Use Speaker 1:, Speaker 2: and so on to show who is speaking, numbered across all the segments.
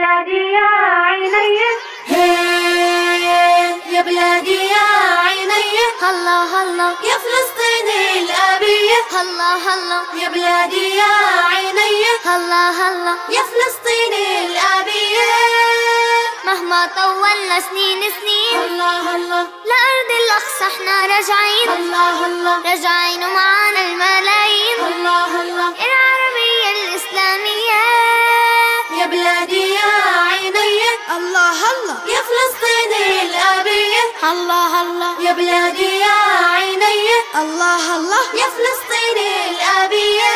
Speaker 1: بلادي يا عيني،
Speaker 2: يا بلادي يا عيني،
Speaker 1: الله الله
Speaker 2: يا فلسطين الأبية،
Speaker 1: الله الله
Speaker 2: يا بلادي يا عيني،
Speaker 1: الله الله
Speaker 2: يا فلسطين الأبية.
Speaker 1: مهما طولنا سنين سنين،
Speaker 2: الله الله
Speaker 1: لأرض الأقصى احنا راجعين،
Speaker 2: الله الله
Speaker 1: راجعين ومعانا الملايين،
Speaker 2: الله الله
Speaker 1: العربية الإسلامية.
Speaker 2: يا بلادي يا عيني،
Speaker 1: الله الله
Speaker 2: يا فلسطين الأبية،
Speaker 1: الله الله
Speaker 2: يا بلادي يا عيني،
Speaker 1: الله الله
Speaker 2: يا فلسطين الأبية.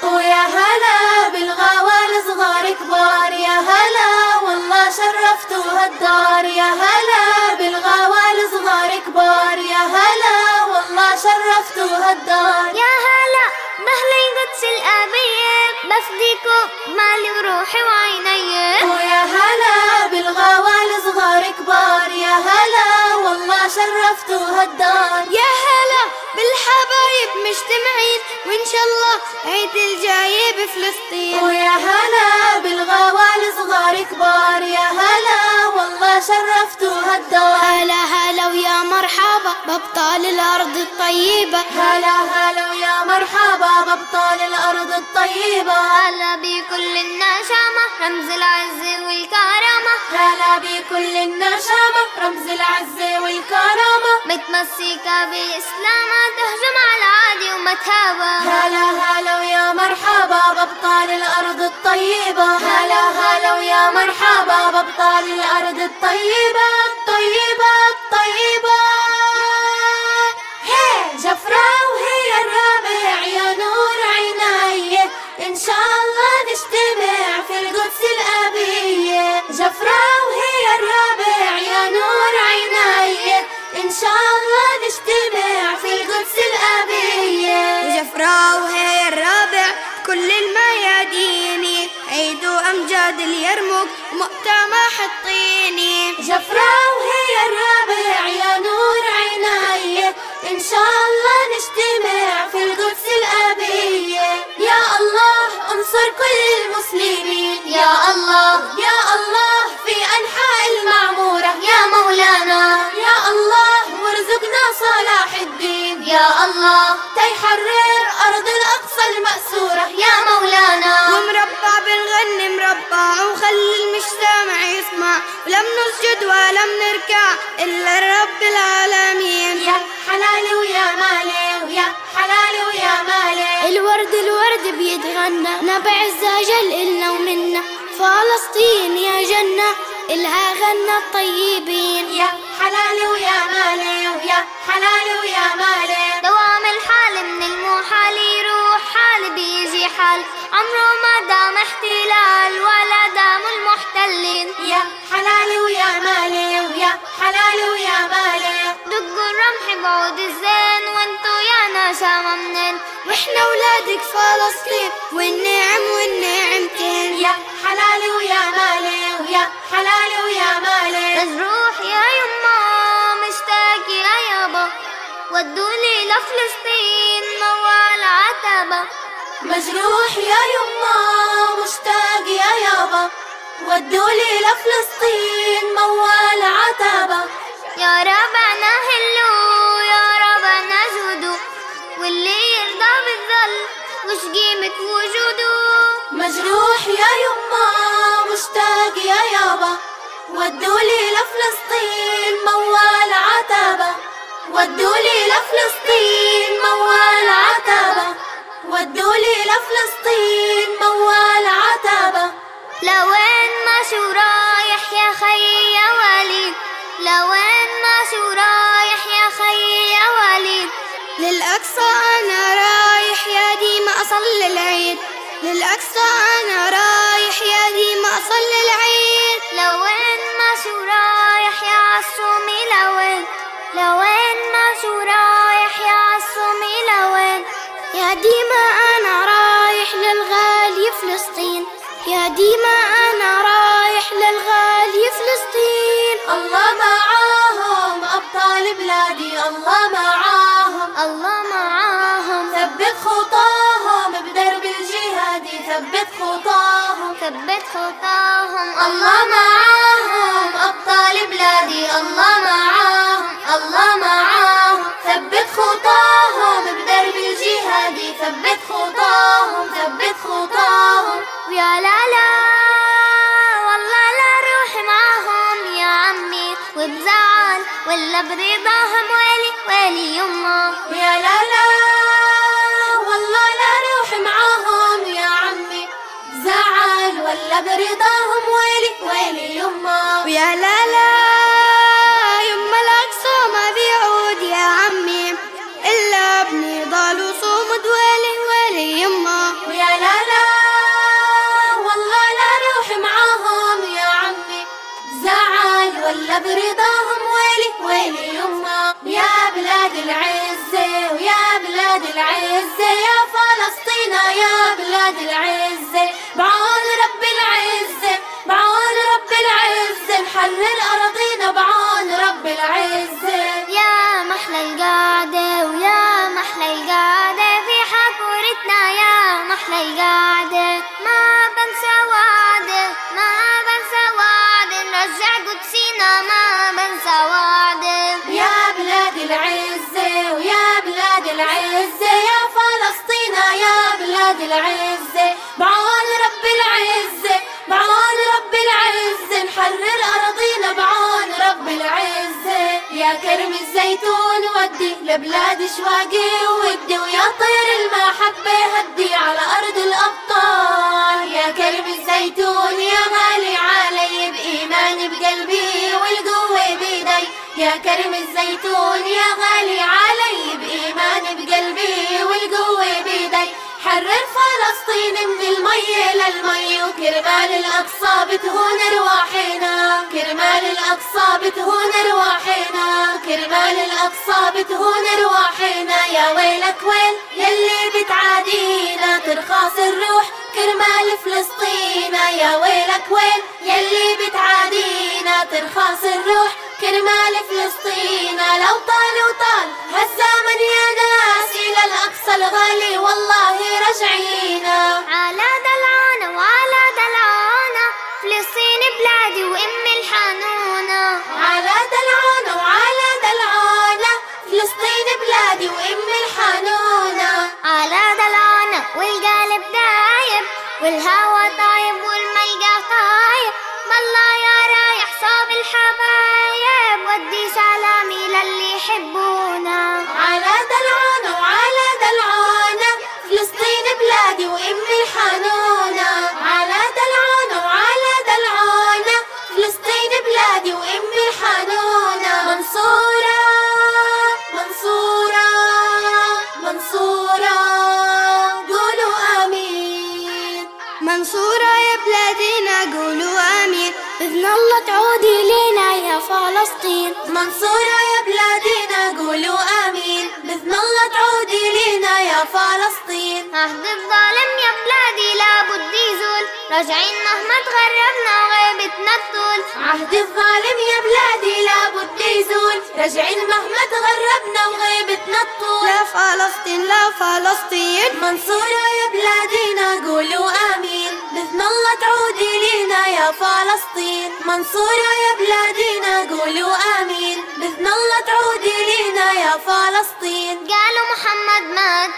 Speaker 2: ويا هلا بالغوال صغار كبار، يا هلا والله شرفتوا هالدار، يا هلا بالغوال صغار كبار، يا هلا والله شرفتوا هالدار.
Speaker 1: يا هلا بأهل القدس الأبية، بفديكم مالي وروحي وعيني.
Speaker 2: ويا هلا بالغوال صغار كبار، يا هلا والله شرفتوا هالدار.
Speaker 1: يا هلا بالحبايب مجتمعين، وإن شاء الله عيد الجاي بفلسطين.
Speaker 2: ويا هلا بالغوال صغار كبار، يا هلا والله شرفتوا هالدار.
Speaker 1: هلا هلا ويا مرحبا بأبطال الأرض الطيبة،
Speaker 2: هلا هلا ويا مرحبا بأبطال الأرض الطيبة.
Speaker 1: هلا بكل النشامة رمز العز والكرامة،
Speaker 2: هلا بكل النشامة رمز العز والكرامة.
Speaker 1: متمسكة بإسلامها تهجم على العادي وما تهابى.
Speaker 2: هلا هلا ويا مرحبا بأبطال الأرض الطيبة. هلا هلا ويا مرحبا بأبطال الأرض الطيبة الطيبة الطيبة. هي جفرة وهي الرابع يا نور عيني، إن شاء الله نجتمع في القدس الأبية. جفرة وهي الرابع يا نور عيني، إن شاء الله نجتمع في القدس الأبية.
Speaker 1: وجفرة وهي الرابع كل الميادين، عيدوا أمجاد اليرموك ومؤتمر حطيني.
Speaker 2: جفرة وهي الرابع يا نور عيني، إن شاء الله نجتمع في القدس الأبية. يا الله انصر كل المسلمين، يا الله يا الله في أنحاء المعمورة، يا مولانا يا الله وارزقنا صلاح الدين، يا الله تيحرر أرض الأقصى المأسورة، يا مولانا.
Speaker 1: ومربع بنغني مربع وخلي المجتمع يسمع، ولم نسجد ولم نركع إلا رب العالمين.
Speaker 2: يا حلالي ويا مالي، ويا حلالي ويا مالي.
Speaker 1: الورد الورد بيتغنى، نبع الزاجل إلنا ومنا، فلسطين يا جنة إلها غنى الطيبين.
Speaker 2: يا حلالي ويا مالي، ويا حلالي ويا مالي.
Speaker 1: دوام الحال من المحال يروح حال بيجي حال، عمره ما دام احتلال ولا دام المحتلين.
Speaker 2: يا حلالي ويا مالي، ويا حلالي ويا مالي.
Speaker 1: دقوا الرمح بعود الزين وانتو يا نشامة منين، واحنا ولادك فلسطين والنعم والنعمتين.
Speaker 2: يا حلالي ويا مالي، ويا حلالي ويا مالي.
Speaker 1: مجروح يا يما مشتاق يا يابا، ودوني لفلسطين موال عتبة.
Speaker 2: مجروح يا يما مشتاق يا يابا، ودولي لفلسطين موال عتبة.
Speaker 1: يا ربنا هلو يا ربنا جودو، واللي يرضى بالذل وش قيمة وجوده.
Speaker 2: مجروح يا يما مشتاق يا يابا، ودولي لفلسطين موال عتبة. ودولي لفلسطين موال عتبة، ودولي لفلسطين موال عتبة.
Speaker 1: لوين ما شو رايح يا خي يا وليد، لوين ما شو رايح يا خي يا وليد. للأقصى أنا رايح يا ديما أصلي العيد، للأقصى أنا رايح يا ديما أصلي العيد. لوين ما شو رايح يا عالصومي لوين، لوين ما شو رايح يا عالصومي لوين. يا ديما أنا رايح للغالي فلسطين، يا ديما أنا رايح للغالي فلسطين.
Speaker 2: الله معاهم أبطال بلادي، الله معاهم
Speaker 1: الله معاهم.
Speaker 2: ثبت خطاهم بدرب الجهاد، ثبت خطاهم
Speaker 1: ثبت خطاهم.
Speaker 2: الله معاهم أبطال بلادي، الله معاهم، الله معاهم، ثبت خطاهم بدرب الجهاد، ثبت خطاهم، ثبت خطاهم.
Speaker 1: ويا لا والله لا روح معاهم يا عمي، وبزعل ولا برضاهم ويلي يما.
Speaker 2: ويا لا والله لا روح معاهم يا عمي، بزعل ولا برضاهم ويلي يما.
Speaker 1: ويا لا يما الأقصى ما بيعود يا عمي، إلا بنضال وصمد ويلي يما.
Speaker 2: ويا لا والله لا روح معاهم يا عمي، بزعل ولا برضاهم ويلي يما. يا بلاد العزة ويا بلاد العزة، يا فلسطين يا بلاد العزة، بعون رب العزة، بعون رب العزة، نحرر أراضينا بعون رب العزة.
Speaker 1: يا محلى القعدة ويا محلى القعدة في حفورتنا، يا محلى القعدة ما بنسى وعده، ما بنسى وعده، نرجع قدسينا ما بنسى وعده.
Speaker 2: يا بلاد العزة ويا بلاد العزة، يا فلسطين يا بلاد العزة، بعون رب العزة، بعون رب العزة، نحرر أراضينا بعون رب العزة. يا كرم الزيتون ودي لبلاد شواقي ودي، ويا طير المحبة هدي على أرض الأبطال. يا كرم الزيتون يا غالي علي، بإيماني بقلبي والقوة بيدي. يا كرم الزيتون يا غالي علي، بإيماني بقلبي والقوة بيدي. حرر فلسطين من المي للمي، وكرمال الأقصى بتهون رواحنا، كرمال الأقصى بتهون رواحنا، كرمال الأقصى بتهون رواحنا. يا ويلك ويل يلي بتعادينا، ترخاص الروح كرمال فلسطين. يا ويلك ويل يلي بتعادينا، ترخاص الروح كرمال فلسطين. لو طال هالزمن يا ناس، إلى الأقصى الغالي والله رجعينا.
Speaker 1: على دلعانة وعلى دلعانة، فلسطين بلادي وأم الحنونة.
Speaker 2: على دلعانة وعلى دلعانة، فلسطين بلادي وأم الحنونة.
Speaker 1: على دلعانة والقلب دايب، والهوى طايب والملقى طايب، بالله يا رايح صاب الحبايب، ودي سلامي للي يحبونا.
Speaker 2: على دلعانة وعلى دلعانة، فلسطين بلادي وأم الحنونة. على دلعانة وعلى دلعانة، فلسطين بلادي وأم الحنونة. منصورة منصورة منصورة، قولوا آمين.
Speaker 1: منصورة يا بلادنا قولوا آمين، بإذن الله تعودي لينا يا فلسطين.
Speaker 2: منصورة يا بلادنا قولوا آمين، بإذن الله تعودي لينا يا فلسطين.
Speaker 1: عهد الظالم يا بلادي لابد يزول، راجعين مهما تغربنا وغيبتنا تطول.
Speaker 2: عهد الظالم يا بلادي لابد يزول، راجعين مهما تغربنا وغيبتنا تطول.
Speaker 1: لا فلسطين لا فلسطين.
Speaker 2: منصورة يا بلادنا قولوا آمين، بإذن الله تعودي لينا يا فلسطين. منصورة يا بلادنا قولوا آمين، بإذن الله تعودي لينا يا فلسطين.
Speaker 1: قالوا محمد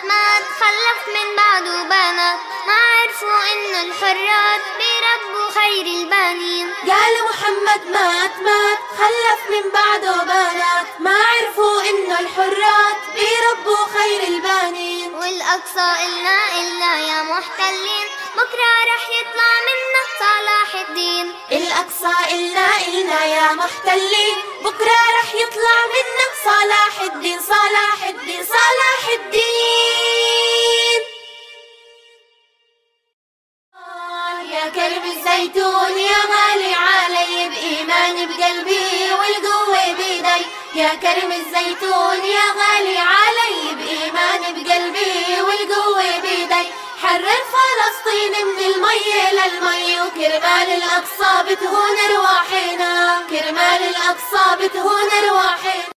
Speaker 1: مات خلف من بعده بنات، ما عرفوا إنه الحرات بربوا خير البنين.
Speaker 2: قالوا محمد مات خلف من بعده بنات، ما عرفوا إنه الحرات بربوا خير البنين.
Speaker 1: والأقصى إلنا يا محتلين، بكرة رح يطلع منا صلاح الدين.
Speaker 2: الأقصى إلنا يا محتلين، بكرة رح يطلع منا صلاح الدين، صلاح الدين، صلاح الدين. يا كرم الزيتون يا غالي علي، بإيماني بقلبي والقوة بيدي. يا كرم الزيتون يا غالي علي، بإيماني بقلبي والقوة بيدي. حرر فلسطين من المي للمي، وكرمال الأقصى بتهون رواحنا، كرمال الأقصى بتهون رواحنا.